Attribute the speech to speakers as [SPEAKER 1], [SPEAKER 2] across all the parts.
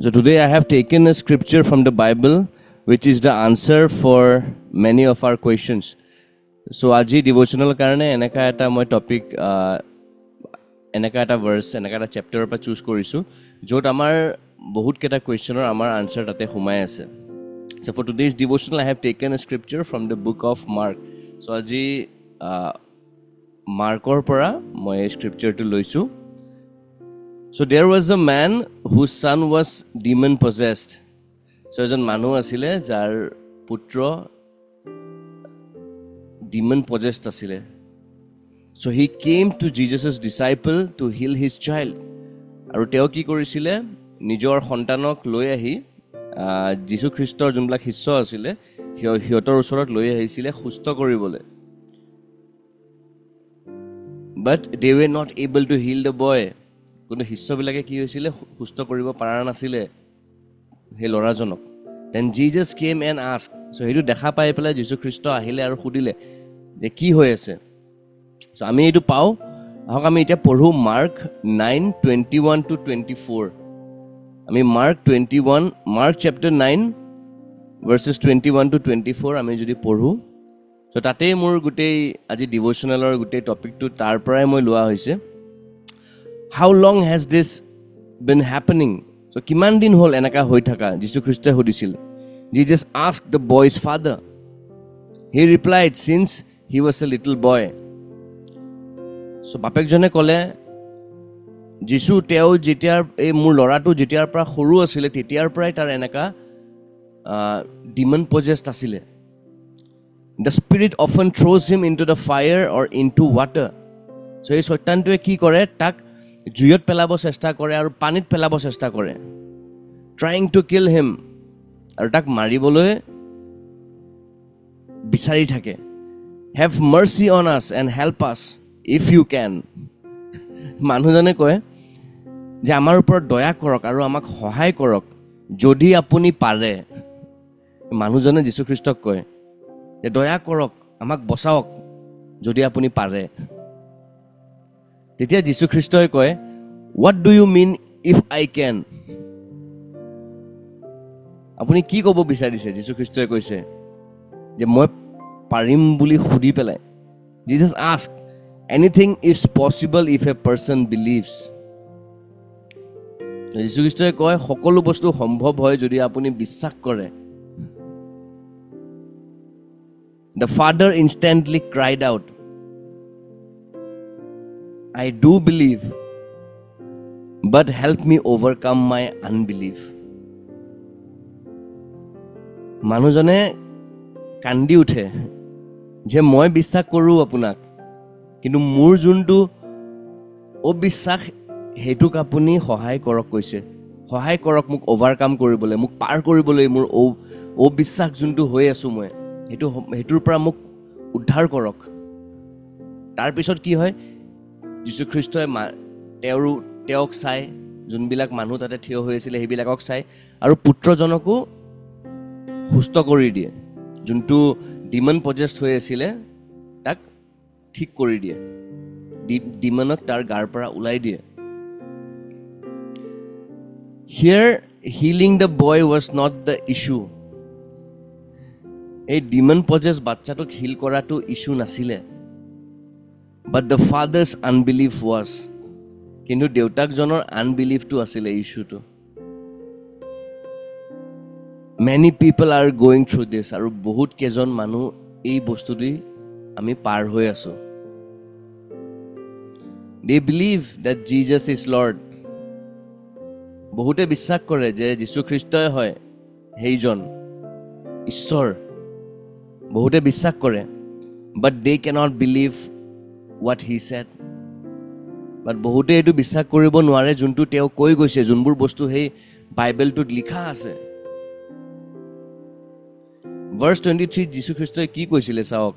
[SPEAKER 1] So today I have taken a scripture from the Bible, which is the answer for many of our questions. So আজি devotional কাৰণে এনেকা এটা মই topic এনেকা এটা ভাৰ্স এনেকা এটা চেপ্টাৰৰ পৰা চুজ কৰিছোঁ য'ত আমাৰ বহুত কেইটা কুৱেশ্যনৰ আমাৰ আনচাৰ তাতে সোমাই আছে. So for today's devotional I have taken a scripture from the book of Mark. So আজি মাৰ্কৰ পৰা মই এই স্ক্ৰিপ্চাৰটো লৈছোঁ. So there was a man whose son was demon possessed. So এজন মানুহ আছিলে যাৰ পুত্ৰ demon possessed asile. So he came to Jesus' disciple to heal his child. Aru teo ki korisile nijor santanok loi ahi Jisu Christor jumblak hisso asile hiotor usorot loi ahisile susto koribole. But they were not able to heal the boy. Kono hisso bilake ki hoisile susto koribo para nasile he lora jonok. Then Jesus came and asked. So hetu dekha pai pela Jisu Christo ahile aru khudile যে কি হৈ আছে. So আমি এইটো পাওঁ. আহক আমি এতিয়া পঢ়ো মাৰ্ক 9:21-24. আমি মাৰ্ক চেপ্টাৰ 9 ভাৰ্চেছ 21-24 আমি যদি পঢ়ো. সো তাতেই মোৰ গোটেই আজি ডিভোচনেলৰ গোটেই টপিকটো তাৰ পৰাই মই লোৱা হৈছে. How long has this been happening? So কিমান দিন হ'ল এনেকা হৈ থকা? যীশু খ্ৰীষ্টই সুধিছিল. Jesus asked the boy's father. He replied, since he was a little boy. So বাপেকজনে ক'লে যিশু তেও যেতিয়াৰ এই মোৰ ল'ৰাটো যেতিয়াৰ পৰা সৰু আছিলে তেতিয়াৰ পৰাই তাৰ এনেকা demon possessed আছিলে. The spirit often throws him into the fire or into water. So এই শয়তানটোৱে কি কৰে? তাক জুইত পেলাব চেষ্টা কৰে আৰু পানীত পেলাব চেষ্টা কৰে, trying to kill him. আৰু তাক মাৰিবলৈ বিচাৰি থাকে. Have mercy on us and help us if you can. মানুহজনে কয় যে আমাৰ ওপৰত দয়া কৰক আৰু আমাক সহায় কৰক যদি আপুনি পাৰে. মানুহজনে যীশু খ্ৰীষ্টক কয় যে দয়া কৰক, আমাক বচাওক যদি আপুনি পাৰে. তেতিয়া যীশু খ্ৰীষ্টই কয়, what do you mean if I can? আপুনি কি ক'ব বিচাৰিছে? যীশু খ্ৰীষ্টই কৈছে যে মই পাৰিম বুলি সুধি পেলাই. Jesus asked, anything is possible if a person believes. যীশু খ্ৰীষ্টই কয় সকলো বস্তু সম্ভৱ হয় যদি আপুনি বিশ্বাস কৰে. The father instantly cried out, I do believe, but help me overcome my unbelief. মানুহজনে কান্দি উঠে যে মই বিশ্বাস কৰোঁ আপোনাক, কিন্তু মোৰ যোনটো অবিশ্বাস সেইটোক আপুনি সহায় কৰক কৈছে. সহায় কৰক মোক অভাৰকাম কৰিবলৈ, মোক পাৰ কৰিবলৈ. মোৰ অবিশ্বাস যোনটো হৈ আছোঁ মই সেইটোৰ পৰা মোক উদ্ধাৰ কৰক. তাৰপিছত কি হয়? যীশু খ্ৰীষ্টই তেওঁক চাই, যোনবিলাক মানুহ তাতে থিয় হৈ আছিলে সেইবিলাকক চাই আৰু পুত্ৰজনকো সুস্থ কৰি দিয়ে. যোনটো ডিমন পজেষ্ট হৈ আছিলে তাক ঠিক কৰি দিয়ে, ডিমনক তাৰ গাৰ পৰা ওলাই দিয়ে. Here healing the boy was not the issue. এই ডিমন পজেষ্ট বাচ্চাটোক হিল কৰাটো ইছ্যু নাছিলে, but the father's unbelief was. কিন্তু দেউতাকজনৰ আনবিলিফটো আছিলে ইছ্যুটো. Many people are going through this. আৰু বহুত কেইজন মানুহ এই বস্তুটো আমি পাৰ হৈ আছো. They believe that Jesus is Lord. বহুতে বিশ্বাস কৰে যে যীশু খ্ৰীষ্টই হয় সেইজন ঈশ্বৰ. বহুতে বিশ্বাস কৰে, but they cannot believe what he said. But বহুতে এইটো বিশ্বাস কৰিব নোৱাৰে যোনটো তেওঁ কৈ গৈছে, যোনবোৰ বস্তু সেই বাইবেলটোত লিখা আছে. Verse 23 যীশু খ্ৰীষ্টই কি কৈছিলে চাওক.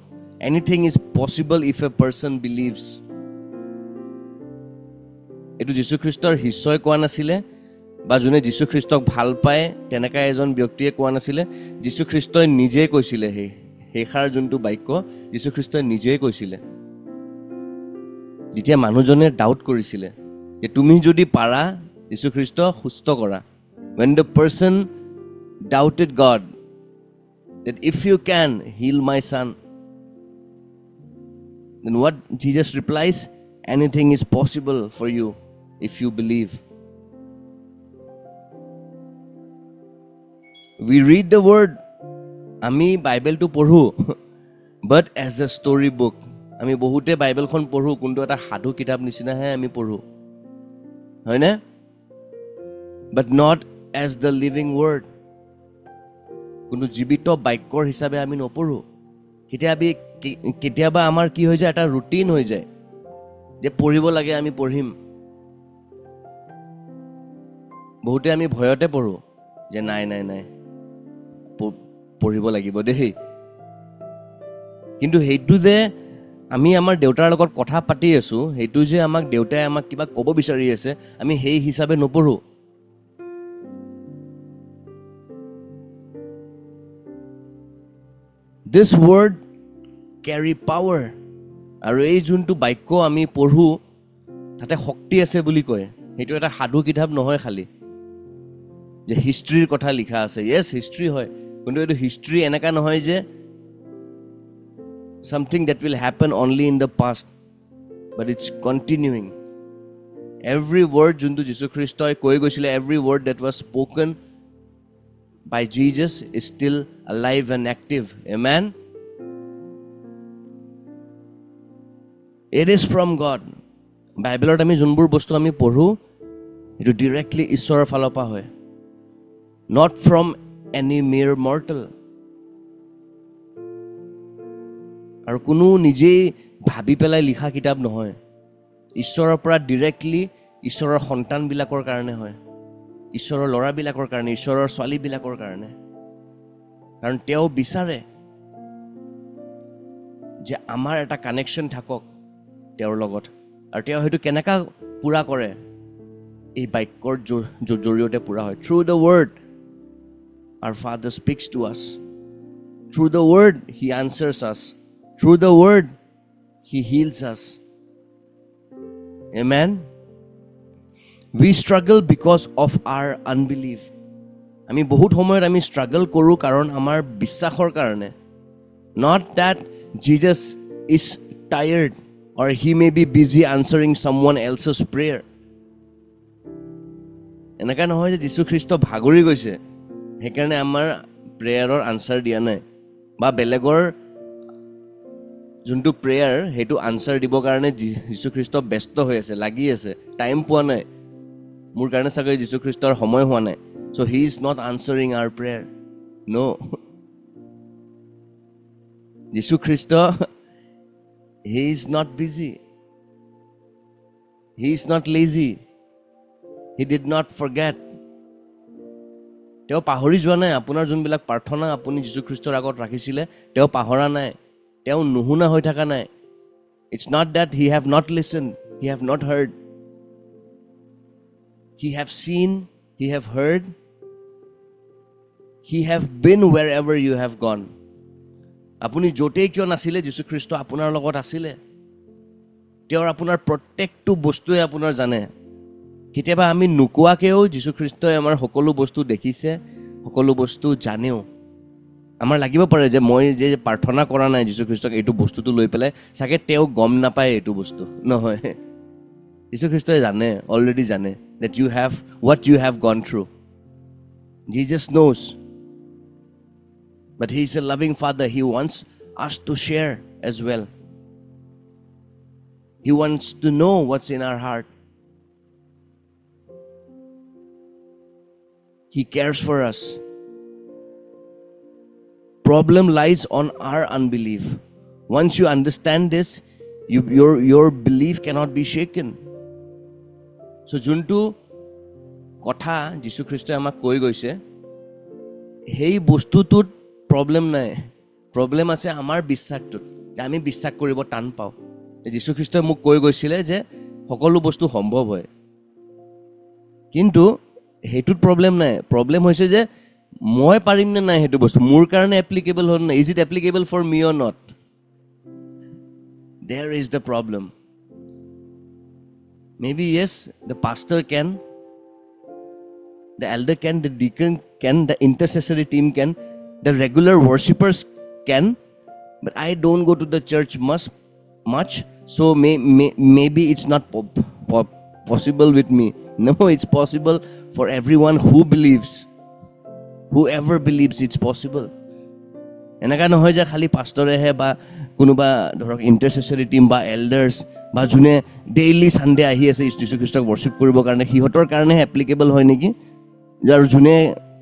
[SPEAKER 1] Anything is possible if a person believes. এইটো যীশু খ্ৰীষ্টৰ শিষ্যই কোৱা নাছিলে বা যোনে যীশু খ্ৰীষ্টক ভাল পায় তেনেকা এজন ব্যক্তিয়ে কোৱা নাছিলে. যীশু খ্ৰীষ্টই নিজেই কৈছিলে. সেইষাৰ যোনটো বাক্য যীশু খ্ৰীষ্টই নিজেই কৈছিলে যেতিয়া মানুহজনে ডাউট কৰিছিলে যে তুমি যদি পাৰা যীশু খ্ৰীষ্ট সুস্থ কৰা. When the person doubted God, that if you can heal my son, then what Jesus replies? Anything is possible for you if you believe. We read the word, আমি বাইবেলটো পঢ়ো, but as a story book. আমি বহুতে বাইবেলখন পঢ়ো কিন্তু এটা সাধু কিতাপ নিচিনাহে আমি পঢ়ো, হয়নে? But not as the living word. কোনো জীৱিত বাক্যৰ হিচাপে আমি নপঢ়ো। কেতিয়াবা আমাৰ কি হৈ যায়, এটা ৰুটিন হৈ যায় যে পঢ়িব লাগে, আমি পঢ়িম। বহুতে আমি ভয়তে পঢ়ো যে নাই নাই নাই পঢ়িব লাগিব দেই। কিন্তু সেইটো যে আমি আমাৰ দেউতাৰ লগত কথা পাতি আছো, সেইটো যে আমাক দেউতাই আমাক কিবা ক'ব বিচাৰি আছে, আমি সেই হিচাপে নপঢ়ো। This word carry power. আৰু এই যোনটো বাক্য আমি পঢ়ো তাতে শক্তি আছে বুলি কয়। সেইটো এটা সাধু কিতাপ নহয় খালি যে হিষ্ট্ৰীৰ কথা লিখা আছে। য়েছ, হিষ্ট্ৰী হয়, কিন্তু এইটো হিষ্ট্ৰী এনেকা নহয় যে something that will happen only in the past, but it's continuing. Every word যোনটো যীশু খ্ৰীষ্টই কৈ গৈছিলে, every word that was spoken by Jesus is still alive and active. Amen? It is from God. বাইবেলত আমি যোনবোৰ বস্তু আমি পঢ়ো এইটো ডিৰেক্টলি ঈশ্বৰৰ ফালৰ পৰা হয়, not from any mere mortal. আৰু কোনো নিজেই ভাবি পেলাই লিখা কিতাপ নহয়, ঈশ্বৰৰ পৰা ডিৰেক্টলি ঈশ্বৰৰ সন্তানবিলাকৰ কাৰণে হয়, ঈশ্বৰৰ ল'ৰাবিলাকৰ কাৰণে, ঈশ্বৰৰ ছোৱালীবিলাকৰ কাৰণে। কাৰণ তেওঁ বিচাৰে যে আমাৰ এটা কানেকশ্যন থাকক তেওঁৰ লগত। আৰু তেওঁ সেইটো কেনেকা পূৰা কৰে? এই বাক্যৰ জৰিয়তে পূৰা হয়। Through the word our Father speaks to us. Through the word he answers us. Through the word he heals us. Amen? We struggle because of our unbelief. আমি বহুত সময়ত আমি struggle কৰোঁ কাৰণ আমাৰ বিশ্বাসৰ কাৰণে। Not that Jesus is tired or he may be busy answering someone else's prayer. এনেকা নহয় যে যীশু খ্ৰীষ্ট ভাগৰি গৈছে সেইকাৰণে আমাৰ প্ৰেয়াৰৰ আনচাৰ দিয়া নাই, বা বেলেগৰ যোনটো প্ৰেয়াৰ সেইটো আনচাৰ দিবৰ কাৰণে যীশু খ্ৰীষ্ট ব্যস্ত হৈ আছে, লাগি আছে, টাইম পোৱা নাই। মোৰ কাৰণে চাগে যীশু খ্ৰীষ্টৰ সময় হোৱা নাই। So he is not answering our prayer. No. যীশু খ্ৰীষ্ট, he is not busy. He is not lazy. He did not forget. তেওঁ পাহৰি যোৱা নাই আপোনাৰ যোনবিলাক প্ৰাৰ্থনা আপুনি যীশু খ্ৰীষ্টৰ আগত ৰাখিছিলে, তেওঁ পাহৰা নাই, তেওঁ নুশুনা হৈ থকা নাই। It's not that he have not listened, he have not heard. He have seen, he have heard. He have been wherever you have gone. আপুনি য'তেই কিয় নাছিলে যীশু খ্ৰীষ্ট আপোনাৰ লগত আছিলে। তেওঁৰ আপোনাৰ প্ৰত্যেকটো বস্তুৱে আপোনাৰ জানে। কেতিয়াবা আমি নোকোৱাকেও যীশু খ্ৰীষ্টই আমাৰ সকলো বস্তু দেখিছে, সকলো বস্তু জানেও। আমাৰ লাগিব পাৰে যে মই যে প্ৰাৰ্থনা কৰা নাই যীশু খ্ৰীষ্টক এইটো বস্তুটো লৈ পেলাই, চাগে তেওঁ গম নাপায় এইটো বস্তু। নহয়, যীশু খ্ৰীষ্টই জানে, অলৰেডি জানে that you have what you have gone through. Jesus knows. But he is a loving father. He wants us to share as well. He wants to know what's in our heart. He cares for us. Problem lies on our unbelief. Once you understand this, your belief cannot be shaken. So যোনটো কথা যীশু খ্ৰীষ্টই আমাক কৈ গৈছে, সেই বস্তুটোত problem নাই। প্ৰব্লেম আছে আমাৰ বিশ্বাসটোত, যে আমি বিশ্বাস কৰিব টান পাওঁ। যীশু খ্ৰীষ্টই মোক কৈ গৈছিলে যে সকলো বস্তু সম্ভৱ হয়, কিন্তু সেইটোত প্ৰব্লেম নাই। প্ৰব্লেম হৈছে যে মই পাৰিম নে নাই সেইটো বস্তু, মোৰ কাৰণে এপ্লিকেবল হ'ল নাই। Is it applicable for me or not? There is the problem. Maybe yes, the pastor can, the elder can, the deacon can, the intercessory team can, the regular worshippers can, but I don't go to the church much, so maybe it's not possible with me. No, it's possible for everyone who believes. Whoever believes, it's possible. এনেকা নহয় যে খালি পাষ্টৰেহে বা কোনোবা ধৰক ইণ্টাৰচেচৰী team বা elders বা যোনে ডেইলি ছানডে আহি আছে যীশু খ্ৰীষ্টক ৱৰ্শ্বিপ কৰিবৰ কাৰণে সিহঁতৰ কাৰণেহে এপ্লিকেবল হয় নেকি, আৰু যোনে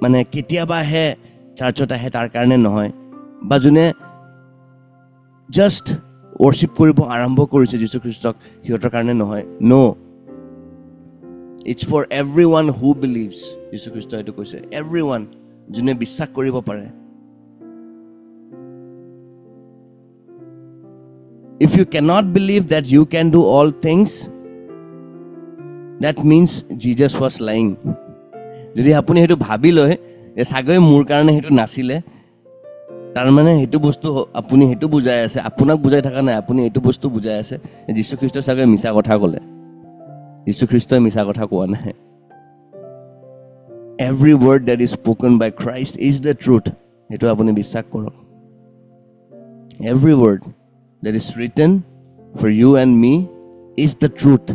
[SPEAKER 1] মানে কেতিয়াবা আহে চাৰ্চত আহে তাৰ কাৰণে নহয়, বা যোনে জাষ্ট ৱৰ্শ্বিপ কৰিব আৰম্ভ কৰিছে যীশু খ্ৰীষ্টক সিহঁতৰ কাৰণে নহয়. No' it's for everyone who believes. যীশু খ্ৰীষ্ট এইটো কৈছে, এভৰি ওৱান, যোনে বিশ্বাস কৰিব পাৰে. If you cannot believe that you can do all things, that means Jesus was lying. যদি আপুনি সেইটো ভাবি লয় যে চাগৈ মোৰ কাৰণে সেইটো নাছিলে, তাৰমানে সেইটো বস্তু আপুনি সেইটো বুজাই আছে, আপোনাক বুজাই থকা নাই, আপুনি এইটো বস্তু বুজাই আছে যীশু খ্ৰীষ্ট চাগৈ মিছা কথা ক'লে. যীশু খ্ৰীষ্টই মিছা কথা কোৱা নাই. Every word that is spoken by Christ is the truth. সেইটো আপুনি বিশ্বাস কৰক. Every word that is written for you and me is the truth.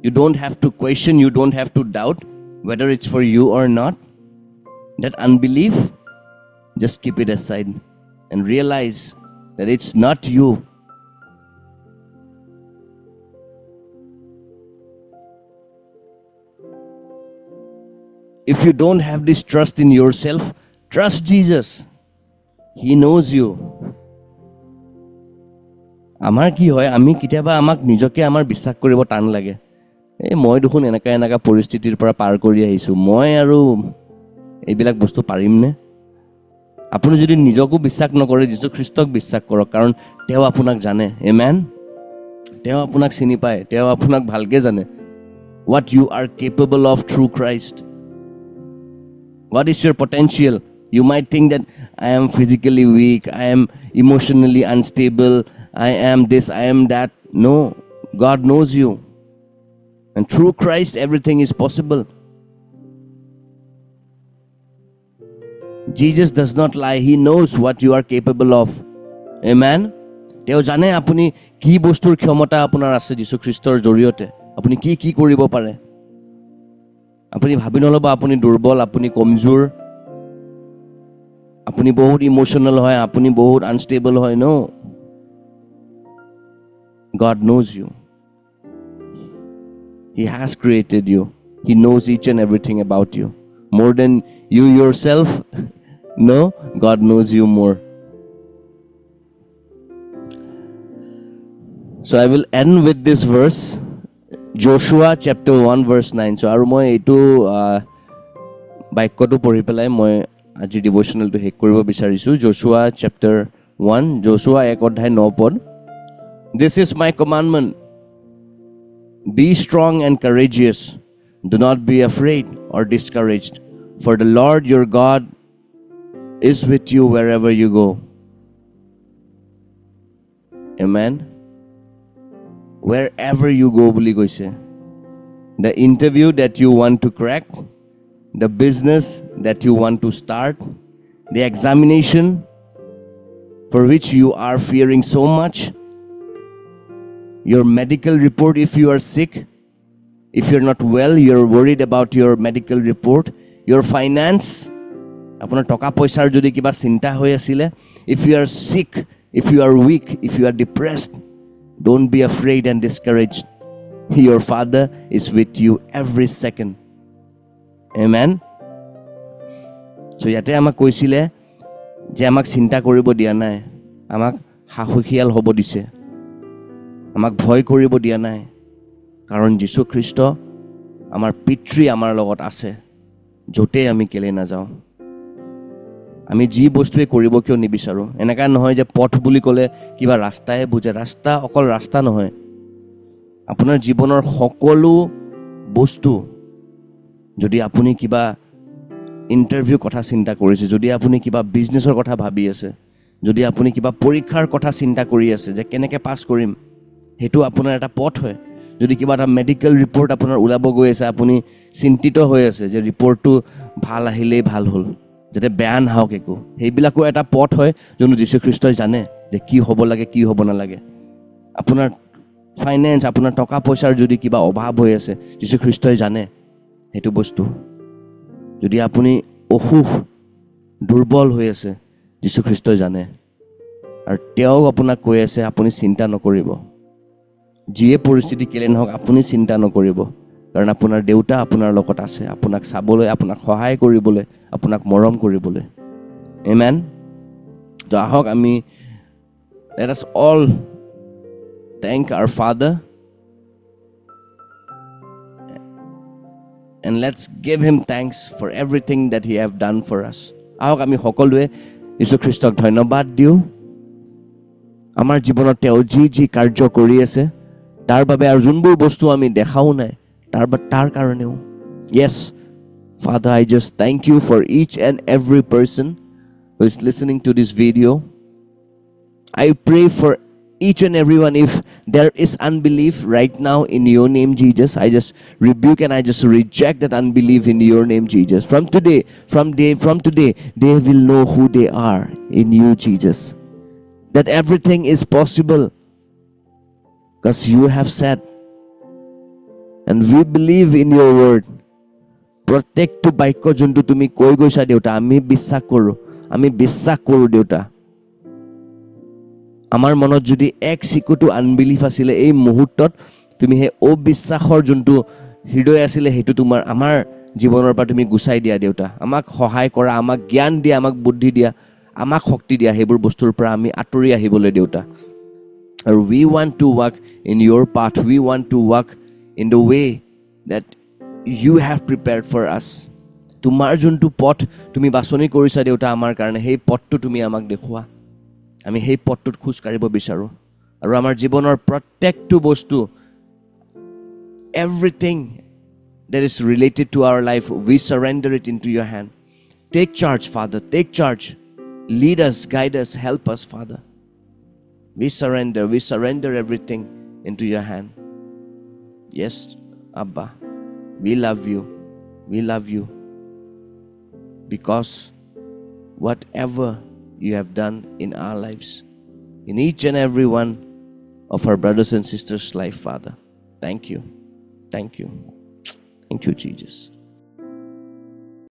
[SPEAKER 1] You don't have to question, you don't have to doubt whether it's for you or not. That unbelief, just keep it aside and realize that it's not you. If you don't have this trust in yourself, trust Jesus. He knows you. আমাৰ কি হয়, আমি কেতিয়াবা আমাক নিজকে আমাৰ বিশ্বাস কৰিব টান লাগে. মই দেখোন এনেকা পৰিস্থিতিৰ পৰা পাৰ কৰি আহিছোঁ, মই আৰু এইবিলাক বস্তু পাৰিমনে? আপুনি যদি নিজকো বিশ্বাস নকৰে, যীশু খ্ৰীষ্টক বিশ্বাস কৰক, কাৰণ তেওঁ আপোনাক জানে. এমেন? তেওঁ আপোনাক চিনি পায়, তেওঁ আপোনাক ভালকৈ জানে. What you are capable of through Christ. What is your potential? You might think that I am physically weak, I am emotionally unstable, I am this, I am that. No, God knows you. And through Christ, everything is possible. Jesus does not lie. He knows what you are capable of. Amen? তেওঁ জানে আপুনি কি বস্তুৰ ক্ষমতা আপোনাৰ আছে যীশু খ্ৰীষ্টৰ জৰিয়তে, আপুনি কি কৰিব পাৰে. আপুনি ভাবি নল'ব আপুনি দুৰ্বল, আপুনি কমজোৰ, আপুনি বহুত ইমোশ্যনেল হয়, আপুনি বহুত আনষ্টেবল হয়. ন' God knows you. He has created you. He knows each and everything about you. More than you yourself. No, God knows you more. So I will end with this verse. Joshua chapter 1 verse 9. So aru moi etu বাক্যটো পঢ়ি পেলাই মই আজি ডিভোশনালটো শেষ কৰিব বিচাৰিছো. Joshua chapter 1, Joshua 1 অধ্যায় 9 পদ. This is my commandment. Be strong and courageous. Do not be afraid or discouraged, for the Lord your God is with you wherever you go. Amen. Wherever you go, বুলি কৈছে. The interview that you want to crack, the business that you want to start, the examination for which you are fearing so much, your medical report if you are sick, if you're not well, you're worried about your medical report, your finance, আপোনাৰ টকা পইচাৰ যদি কিবা চিন্তা হৈ আছিলে, if you are sick, if you are weak, if you are depressed, don't be afraid and discouraged. Your Father is with you every second. Amen. So ইয়াতে আমাক কৈছিলে যে আমাক চিন্তা কৰিব দিয়া নাই, আমাক সাহসীয়াল হ'ব দিছে, আমাক ভয় কৰিব দিয়া নাই, কাৰণ যীশু খ্ৰীষ্ট আমাৰ পিতৃ আমাৰ লগত আছে, য'তে আমি কেলে নাযাওঁ। আমি যি বস্তুৱে কৰিব কিয় নিবিচাৰোঁ। এনেকুৱা নহয় যে পথ বুলি ক'লে কিবা ৰাস্তাহে বুজে, ৰাস্তা অকল ৰাস্তা নহয়, আপোনাৰ জীৱনৰ সকলো বস্তু। যদি আপুনি কিবা ইণ্টাৰভিউ কথা চিন্তা কৰিছে, যদি আপুনি কিবা বিজনেছৰ কথা ভাবি আছে, যদি আপুনি কিবা পৰীক্ষাৰ কথা চিন্তা কৰি আছে যে কেনেকৈ পাছ কৰিম, সেইটো আপোনাৰ এটা পথ হয়। যদি কিবা এটা মেডিকেল ৰিপৰ্ট আপোনাৰ ওলাব গৈ আছে, আপুনি চিন্তিত হৈ আছে যে ৰিপৰ্টটো ভাল আহিলেই ভাল হ'ল, যাতে বেয়া নাহক একো, সেইবিলাকো এটা পথ হয় যোনটো যীশুখ্ৰীষ্টই জানে যে কি হ'ব লাগে, কি হ'ব নালাগে। আপোনাৰ ফাইনেন্স, আপোনাৰ টকা পইচাৰ যদি কিবা অভাৱ হৈ আছে, যীশুখ্ৰীষ্টই জানে সেইটো বস্তু। যদি আপুনি অসুখ, দুৰ্বল হৈ আছে, যীশুখ্ৰীষ্টই জানে। আৰু তেওঁ আপোনাক কৈ আছে আপুনি চিন্তা নকৰিব, যিয়ে পৰিস্থিতি কেলে নহওক আপুনি চিন্তা নকৰিব, কাৰণ আপোনাৰ দেউতা আপোনাৰ লগত আছে, আপোনাক চাবলৈ, আপোনাক সহায় কৰিবলৈ, আপোনাক মৰম কৰিবলৈ। আমেন। তো আহক আমি let us all thank our Father and let's give him thanks for everything that he have done for us. আহক আমি সকলোৱে যীশুখ্ৰীষ্টক ধন্যবাদ দিওঁ আমাৰ জীৱনত তেওঁ যি কাৰ্য কৰি আছে তাৰ বাবে, আৰু যোনবোৰ বস্তু আমি দেখাও নাই তাৰ কাৰণেও। Yes, Father, I just thank you for each and every person who is listening to this video. I pray for each and everyone, if there is unbelief right now, in your name, Jesus, I just rebuke and I just reject that unbelief in your name, Jesus. From today, they will know who they are in you, Jesus. That everything is possible because you have said, and we believe in your word. প্ৰত্যেকটো বাক্য যোনটো তুমি কৈ গৈছা দেউতা, আমি বিশ্বাস কৰোঁ দেউতা। আমাৰ মনত যদি এক চিকুটো আনবিলিফ আছিলে, এই মুহূৰ্তত তুমি সেই অবিশ্বাসৰ যোনটো হৃদয় আছিলে সেইটো আমাৰ জীৱনৰ পৰা তুমি গুচাই দিয়া দেউতা। আমাক সহায় কৰা, আমাক জ্ঞান দিয়া, আমাক বুদ্ধি দিয়া, আমাক শক্তি দিয়া, সেইবোৰ বস্তুৰ পৰা আমি আঁতৰি আহিবলৈ দেউতা। আৰু we want to walk in your path, we want to walk in the way that you have prepared for us. তোমাৰ যোনটো পথ তুমি বাছনি কৰিছা দেউতা আমাৰ কাৰণে, সেই পথটো তুমি আমাক দেখুওৱা। আমি সেই পথটোত খোজ কাঢ়িব বিচাৰোঁ। আৰু আমাৰ জীৱনৰ প্ৰত্যেকটো বস্তু, everything that is related to our life, we surrender it into your hand. Take charge, Father, take charge. Lead us, guide us, help us, Father. We surrender everything into your hand. Yes, Abba, we love you because whatever you have done in our lives, in each and every one of our brothers and sisters' life, Father, thank you, Jesus.